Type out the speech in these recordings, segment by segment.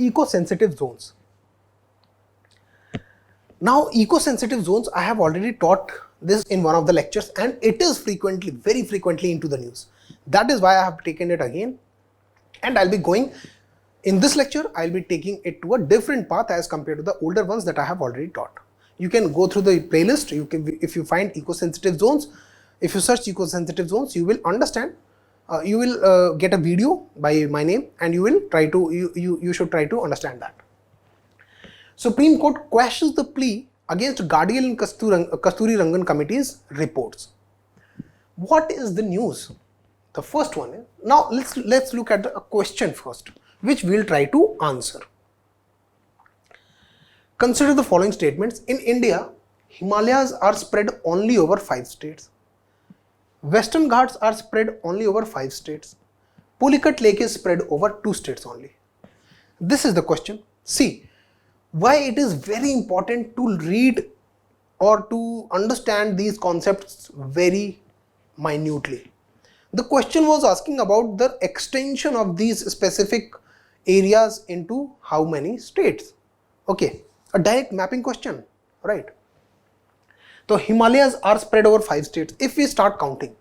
eco-sensitive zones. Now, eco-sensitive zones, I have already taught this in one of the lectures, and it is frequently, very frequently into the news. That is why I have taken it again, and I'll be going, in this lecture, I'll be taking it to a different path as compared to the older ones that I have already taught. You can go through the playlist, if you find eco-sensitive zones, if you search eco-sensitive zones, you will understand, you will get a video by my name, and you will try to, you should try to understand that. Supreme Court questions the plea against Gargial and Kasturi Rangan committee's reports. What is the news? The first one is, now let's look at a question first, which we'll try to answer. Consider the following statements. In India, Himalayas are spread only over 5 states. Western Ghats are spread only over 5 states. Pulicat Lake is spread over 2 states only. This is the question. See, why it is very important to read or to understand these concepts very minutely. The question was asking about the extension of these specific areas into how many states. Okay, a direct mapping question, right? So Himalayas are spread over 5 states. If we start counting,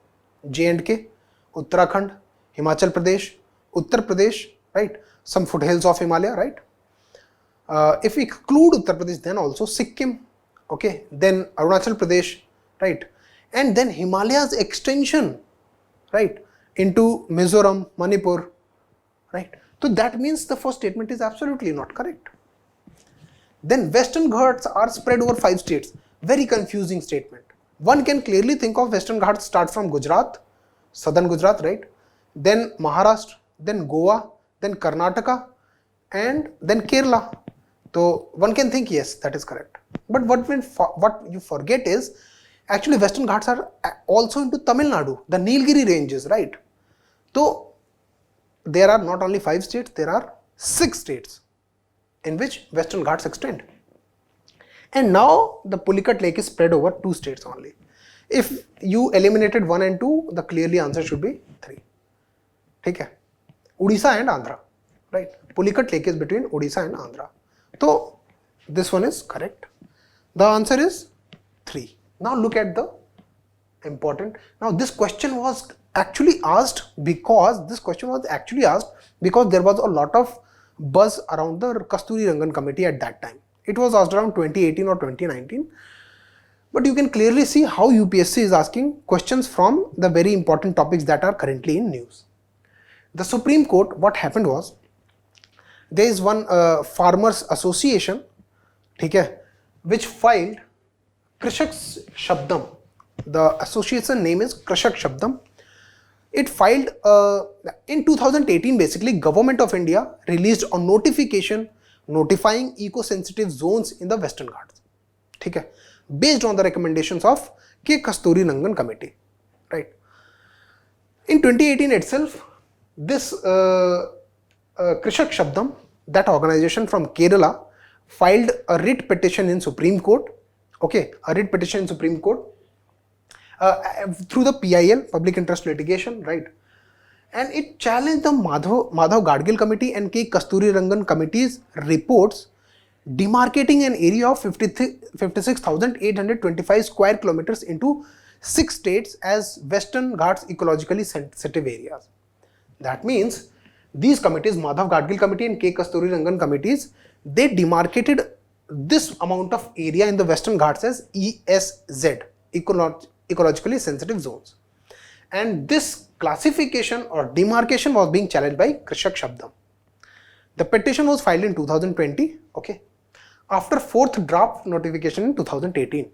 J&K, Uttarakhand, Himachal Pradesh, Uttar Pradesh, right? Some foothills of Himalaya, right? If we exclude Uttar Pradesh, then also Sikkim, okay, then Arunachal Pradesh, right, and then Himalayas extension, right, into Mizoram, Manipur, right. So that means the first statement is absolutely not correct. Then Western Ghats are spread over 5 states. Very confusing statement. One can clearly think of Western Ghats start from Gujarat, southern Gujarat, right, then Maharashtra, then Goa, then Karnataka, and then Kerala. So one can think, yes, that is correct. But what you forget is, actually Western Ghats are also into Tamil Nadu, the Nilgiri ranges, right? So there are not only 5 states, there are 6 states in which Western Ghats extend. And now the Pulicat Lake is spread over 2 states only. If you eliminated 1 and 2, the clearly answer should be 3. Okay? Odisha and Andhra, right? Pulicat Lake is between Odisha and Andhra. So this one is correct. The answer is 3. Now look at the important. Now this question was actually asked because there was a lot of buzz around the Kasturi Rangan committee at that time. It was asked around 2018 or 2019. But you can clearly see how UPSC is asking questions from the very important topics that are currently in news. The Supreme Court, what happened was, there is one farmers association, which filed Krishak Shabdam. The association name is Krishak Shabdam. It filed in 2018, basically Government of India released a notification notifying eco-sensitive zones in the Western Ghats, based on the recommendations of Kasturi Nangan committee, right? In 2018 itself, this Krishak Shabdam, that organization from Kerala, filed a writ petition in Supreme Court, okay, a writ petition in Supreme Court through the PIL, Public Interest Litigation, right? And it challenged the Madhav Gadgil committee and K. Kasturi Rangan committee's reports demarcating an area of 56,825 square kilometers into 6 states as Western Ghats ecologically sensitive areas. That means these committees, Madhav Gadgil committee and K. Kasturi Rangan committees, they demarcated this amount of area in the Western Ghats as ESZ, ecologically sensitive zones. And this classification or demarcation was being challenged by Krishak Shabdam. The petition was filed in 2020, okay, after 4th draft notification in 2018.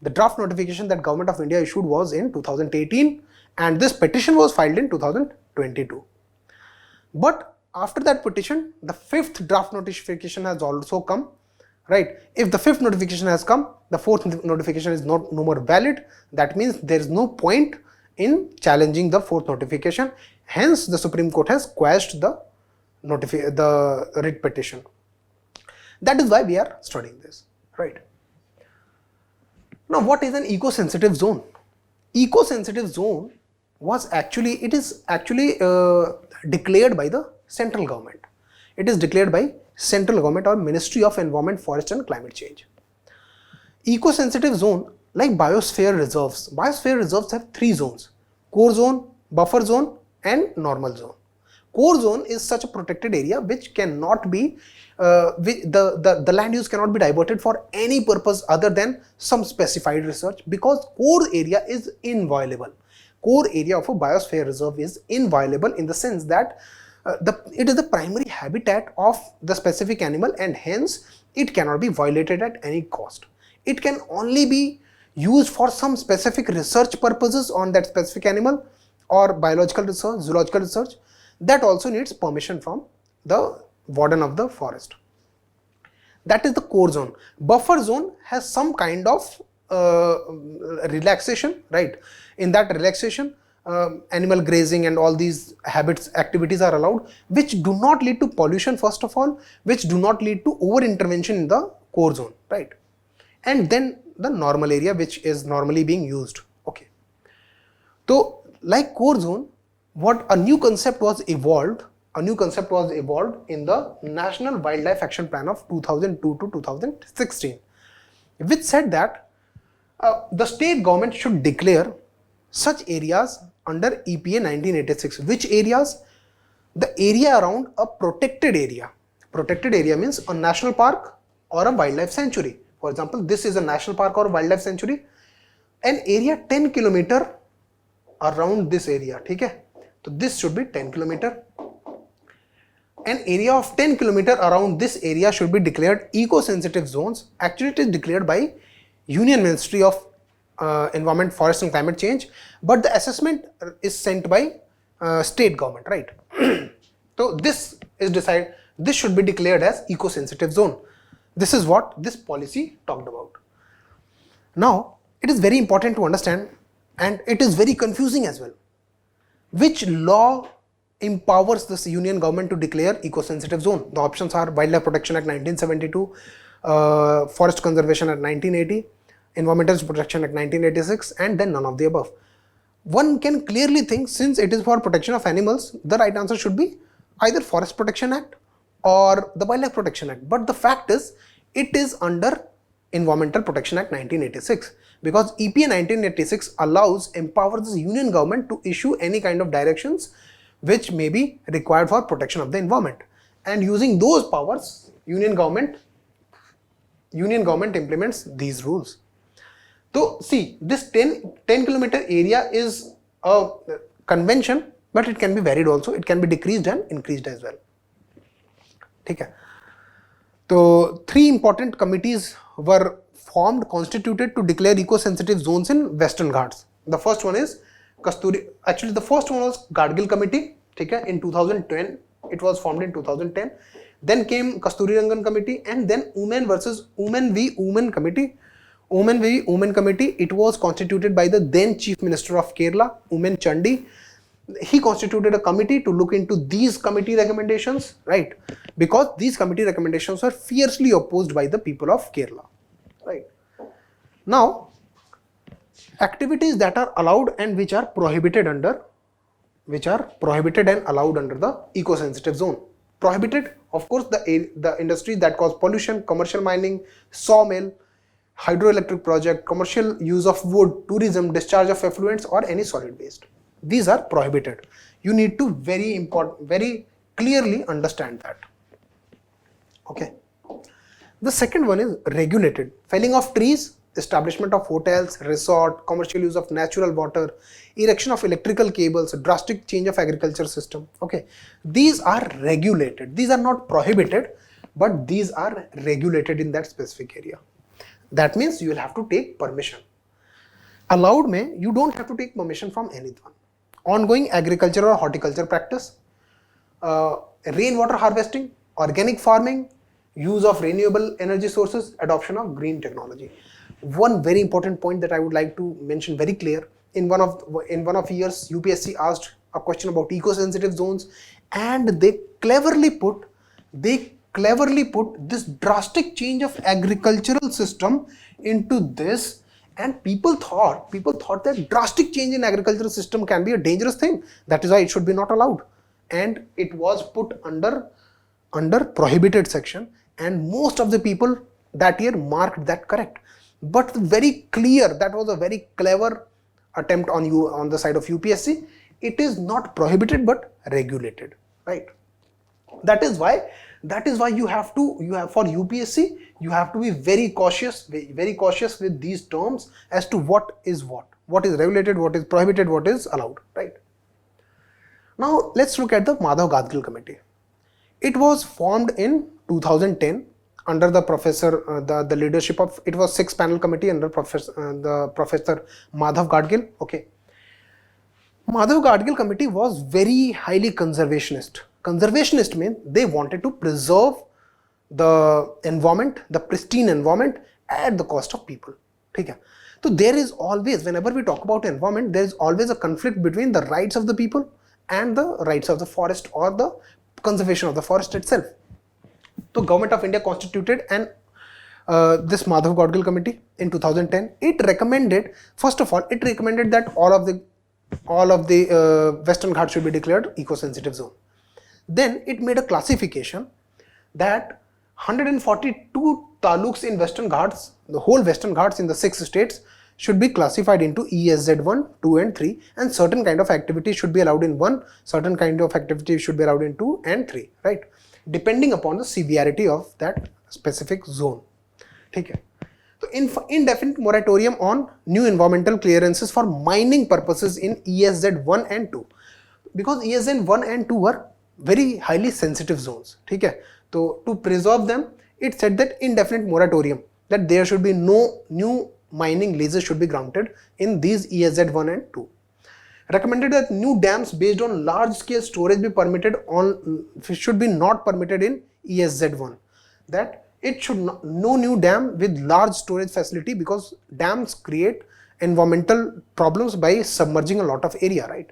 The draft notification that Government of India issued was in 2018, and this petition was filed in 2022. But after that petition, the 5th draft notification has also come, right? If the 5th notification has come, the 4th notification is no more valid. That means there is no point in challenging the 4th notification. Hence, the Supreme Court has quashed the writ petition. That is why we are studying this, right? Now, what is an eco-sensitive zone? Eco-sensitive zone was actually, declared by the central government. It is declared by central government or Ministry of Environment, Forest and Climate Change. Eco-sensitive zone, like biosphere reserves. Biosphere reserves have 3 zones: core zone, buffer zone and normal zone. Core zone is such a protected area which cannot be, the land use cannot be diverted for any purpose other than some specified research, because core area is inviolable. Core area of a biosphere reserve is inviolable in the sense that it is the primary habitat of the specific animal, and hence it cannot be violated at any cost. It can only be used for some specific research purposes on that specific animal, or biological research, zoological research. That also needs permission from the warden of the forest. That is the core zone. Buffer zone has some kind of relaxation, right? In that relaxation, animal grazing and all these habits, activities are allowed, which do not lead to pollution first of all, which do not lead to over intervention in the core zone, right? And then the normal area, which is normally being used. Okay. So like core zone, what a new concept was evolved in the National Wildlife Action Plan of 2002 to 2016, which said that the state government should declare such areas under EPA 1986. Which areas? The area around a protected area. Protected area means a national park or a wildlife sanctuary. For example, this is a national park or wildlife sanctuary. An area 10 kilometer around this area. Okay? So this should be 10 kilometer. An area of 10 kilometer around this area should be declared eco-sensitive zones. Actually, it is declared by Union Ministry of Environment, Forest and Climate Change, but the assessment is sent by state government, right? So this is decided, this should be declared as eco-sensitive zone. This is what this policy talked about. Now, it is very important to understand, and it is very confusing as well, which law empowers this union government to declare eco-sensitive zone. The options are Wildlife Protection Act 1972, Forest Conservation Act 1980, Environmental Protection Act 1986, and then none of the above. One can clearly think, since it is for protection of animals, the right answer should be either Forest Protection Act or the Wildlife Protection Act. But the fact is, it is under Environmental Protection Act 1986, because EPA 1986 empowers the union government to issue any kind of directions which may be required for protection of the environment. And using those powers, union government implements these rules. So see, this 10 kilometer area is a convention, but it can be varied also. It can be decreased and increased as well. Okay. So 3 important committees were formed, constituted to declare eco-sensitive zones in Western Ghats. The first one is Kasturi. Actually, the first one was Gadgil Committee. Okay, in 2010, it was formed in 2010. Then came Kasturi Nangan Committee, and then Women v Women Committee. Women v Women Committee, it was constituted by the then Chief Minister of Kerala, Umen Chandi. He constituted a committee to look into these committee recommendations, right? Because these committee recommendations were fiercely opposed by the people of Kerala, right? Now, activities that are allowed and which are prohibited and allowed under the eco-sensitive zone. Prohibited, of course, the industries that cause pollution, commercial mining, sawmill, hydroelectric project, commercial use of wood, tourism, discharge of effluents or any solid waste. These are prohibited. You need to very clearly understand that. Okay. The second one is regulated. Felling of trees, establishment of hotels, resort, commercial use of natural water, erection of electrical cables, drastic change of agriculture system. Okay. These are regulated. These are not prohibited, but these are regulated in that specific area. That means you will have to take permission. Allowed mein, you don't have to take permission from anyone. Ongoing agriculture or horticulture practice, rainwater harvesting, organic farming, use of renewable energy sources, adoption of green technology. One very important point that I would like to mention very clear, in one of years UPSC asked a question about eco-sensitive zones, and they cleverly put this drastic change of agricultural system into this, and people thought that drastic change in agricultural system can be a dangerous thing. That is why it should be not allowed, and it was put under under prohibited section, and most of the people that year marked that correct. But very clear, that was a very clever attempt on the side of UPSC. It is not prohibited but regulated, right? That is why you have for UPSC you have to be very cautious with these terms as to what is regulated, what is prohibited, what is allowed, right? Now let's look at the Madhav Gadgil Committee. It was formed in 2010 under the professor, the leadership of, it was 6-panel committee under Professor Madhav Gadgil. Okay, Madhav Gadgil Committee was very highly conservationist. Conservationist means they wanted to preserve the environment, the pristine environment, at the cost of people. Okay. So there is always, whenever we talk about environment, there is always a conflict between the rights of the people and the rights of the forest or the conservation of the forest itself. So Government of India constituted and this Madhav Gadgil Committee in 2010. It recommended, first of all, it recommended that all of the Western Ghats should be declared eco-sensitive zone. Then it made a classification that 142 taluks in Western Ghats, the whole Western Ghats in the 6 states, should be classified into ESZ 1, 2 and 3, and certain kind of activity should be allowed in 1, certain kind of activity should be allowed in 2 and 3, right? Depending upon the severity of that specific zone. Okay. So indefinite moratorium on new environmental clearances for mining purposes in ESZ 1 and 2, because ESZ 1 and 2 were very highly sensitive zones. Okay. So to preserve them, it said that indefinite moratorium, that there should be no new mining leases should be granted in these ESZ 1 and 2. Recommended that new dams based on large scale storage be permitted should be not permitted in ESZ 1. That it should not, no new dam with large storage facility, because dams create environmental problems by submerging a lot of area, right?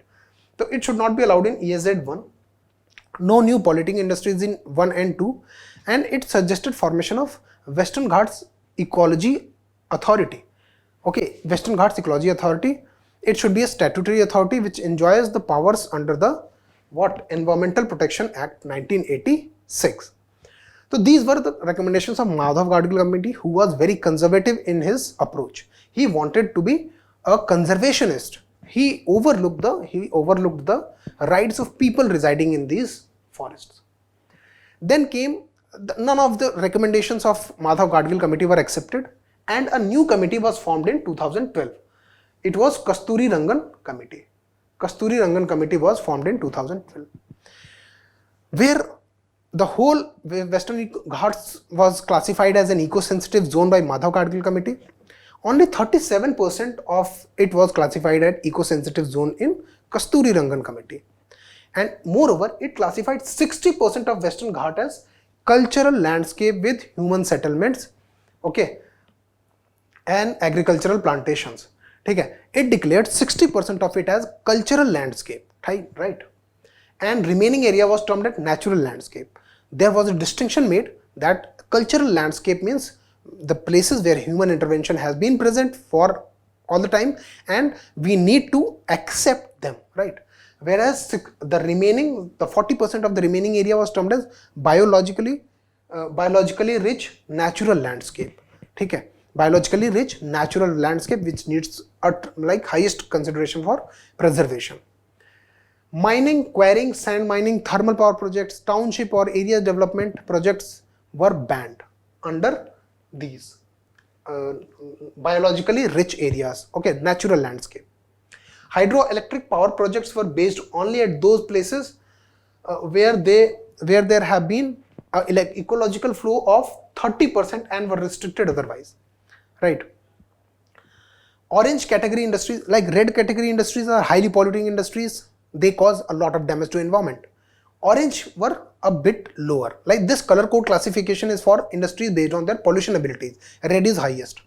So it should not be allowed in ESZ 1. No new polluting industries in 1 and 2, and it suggested formation of Western Ghats Ecology Authority. Okay, Western Ghats Ecology Authority, it should be a statutory authority which enjoys the powers under the Environmental Protection Act 1986. So these were the recommendations of Madhav Gadgil Committee, who was very conservative in his approach. He wanted to be a conservationist. He overlooked the rights of people residing in these forests. Then came, none of the recommendations of Madhav Gadgil Committee were accepted, and a new committee was formed in 2012. It was Kasturi Nangan Committee. Kasturi Nangan Committee was formed in 2012, where the whole Western Ghats was classified as an eco-sensitive zone by Madhav Gadgil Committee. Only 37% of it was classified as eco-sensitive zone in Kasturi Rangan Committee. And moreover, it classified 60% of Western Ghat as cultural landscape with human settlements, okay, and agricultural plantations. Okay. It declared 60% of it as cultural landscape, right? And remaining area was termed as natural landscape. There was a distinction made that cultural landscape means the places where human intervention has been present for all the time, and we need to accept them, right? Whereas the 40% of the remaining area was termed as biologically rich natural landscape. Okay. Biologically rich natural landscape which needs highest consideration for preservation. Mining, quarrying, sand mining, thermal power projects, township or area development projects were banned under these biologically rich areas, okay, natural landscape. Hydroelectric power projects were based only at those places where there have been ecological flow of 30% and were restricted otherwise, right? Orange category industries, like red category industries, are highly polluting industries. They cause a lot of damage to environment. Orange were a bit lower. Like this color code classification is for industries based on their pollution abilities. Red is highest.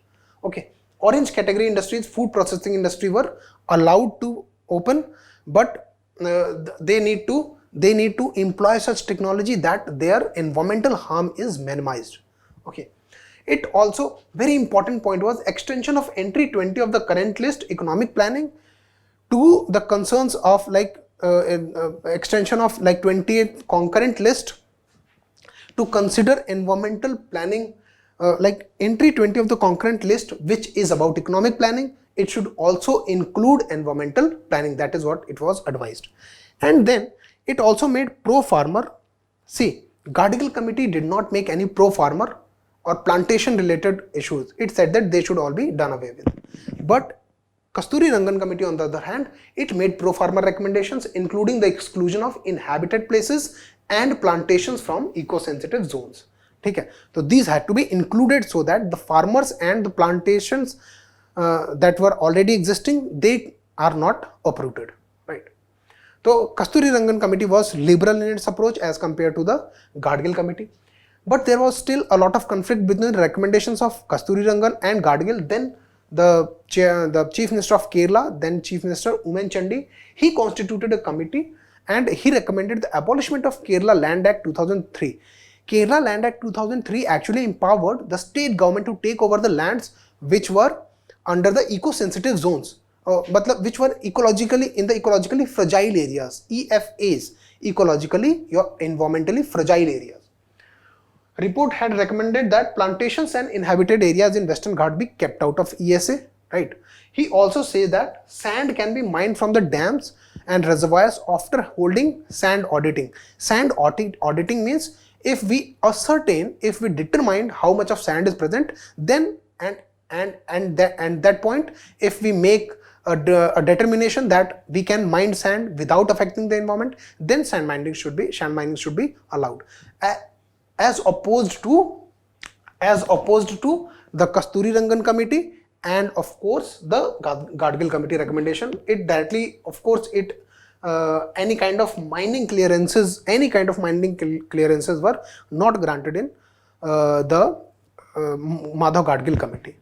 Okay. Orange category industries, food processing industry were allowed to open, but they need to employ such technology that their environmental harm is minimized. Okay. It also, very important point was extension of entry 20 of the current list economic planning to the concerns of extension of 28 concurrent list to consider environmental planning like entry 20 of the concurrent list, which is about economic planning, it should also include environmental planning. That is what it was advised. And then it also made pro-farmer. See, Gardigal committee did not make any pro-farmer or plantation related issues. It said that they should all be done away with. But Kasturi Nangan committee, on the other hand, it made pro-farmer recommendations, including the exclusion of inhabited places and plantations from eco-sensitive zones. Okay? So these had to be included so that the farmers and the plantations that were already existing, they are not uprooted. Right? So Kasturi Rangan committee was liberal in its approach as compared to the Gadgil committee. But there was still a lot of conflict between the recommendations of Kasturi Rangan and Gadgil. Then the Chief Minister of Kerala, then Chief Minister Umen Chandi, he constituted a committee and he recommended the abolishment of Kerala Land Act 2003. Kerala Land Act 2003 actually empowered the state government to take over the lands which were under the eco-sensitive zones, which were ecologically in the ecologically fragile areas, EFAs, environmentally fragile areas. Report had recommended that plantations and inhabited areas in Western Ghat be kept out of ESA, right? He also says that sand can be mined from the dams and reservoirs after holding sand auditing. Sand auditing means if we determine how much of sand is present, then and that point, if we make a determination that we can mine sand without affecting the environment, then sand mining should be allowed. As opposed to the Kasturi Rangan committee and of course the Gadgil committee recommendation, it directly, of course, any kind of mining clearances were not granted in the Madhav Gadgil committee.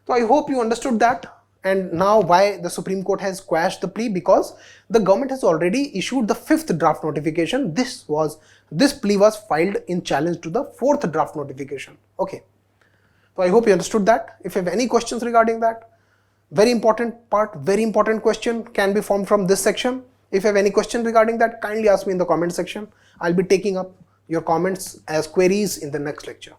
So I hope you understood that. And now why the Supreme Court has quashed the plea, because the government has already issued the 5th draft notification. This plea was filed in challenge to the 4th draft notification. Okay. So I hope you understood that. If you have any questions regarding that, very important part, very important question can be formed from this section. If you have any question regarding that, kindly ask me in the comment section. I'll be taking up your comments as queries in the next lecture.